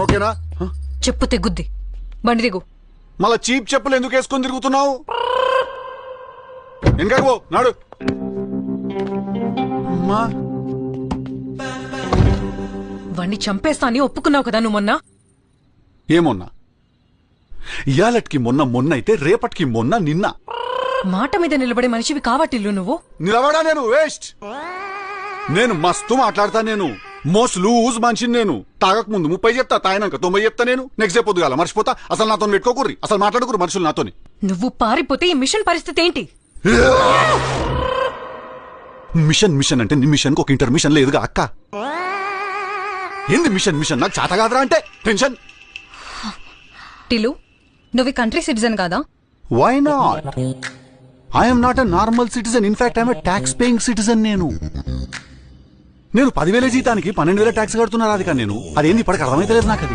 ఓకేనా? చెప్పు తెగుద్ది. బండి దిగు. మళ్ళా చీప్ చెప్పులు ఎందుకు వేసుకొని తిరుగుతున్నావు? ఇంకా పో నాడు. అమ్మా వాణ్ణి చంపేస్తా అని ఒప్పుకున్నావు కదా నువ్వు మొన్న. ఏమొన్నా? ఇయాలటికి మొన్న అయితే రేపటికి నిన్న. మాట మీద నిలబడే మనిషివి కావటిల్లు నువ్వు. నిలబడా నేను వేస్ట్. నేను మస్తు మాట్లాడతా. నేను మోస్ట్ లూజ్ మనిషిని. నేను తాగక ముందు 30 చెప్తా, తాగినాక 90 చెప్తా. నేను నెక్స్ట్ డే పొద్దుగాల మర్చిపోతా. అసలు నాతో పెట్టుకోకుర్రి, అసలు మాట్లాడుకురు మనుషులు నాతోని. నువ్వు పారిపోతే ఈ మిషన్ పరిస్థితి ఏంటి? మిషన్ అంటే నీ మిషన్ ఒక ఇంటర్మిషన్ లేదుగా అక్క. ఏంది మిషన్? నాకు చేత కాదురా అంటే టెన్షన్. టిలు, నువ్వు కంట్రీ సిటిజన్ కాదా? Why not? I'm not a normal citizen. In fact I'm a tax paying citizen. నేను 10,000 జీతానికి 12,000 ట్యాక్స్ కడుతున్నా. అది కానీ నేను అదేంది ఇప్పటికి అర్థమైతే లేదు నాకు. అది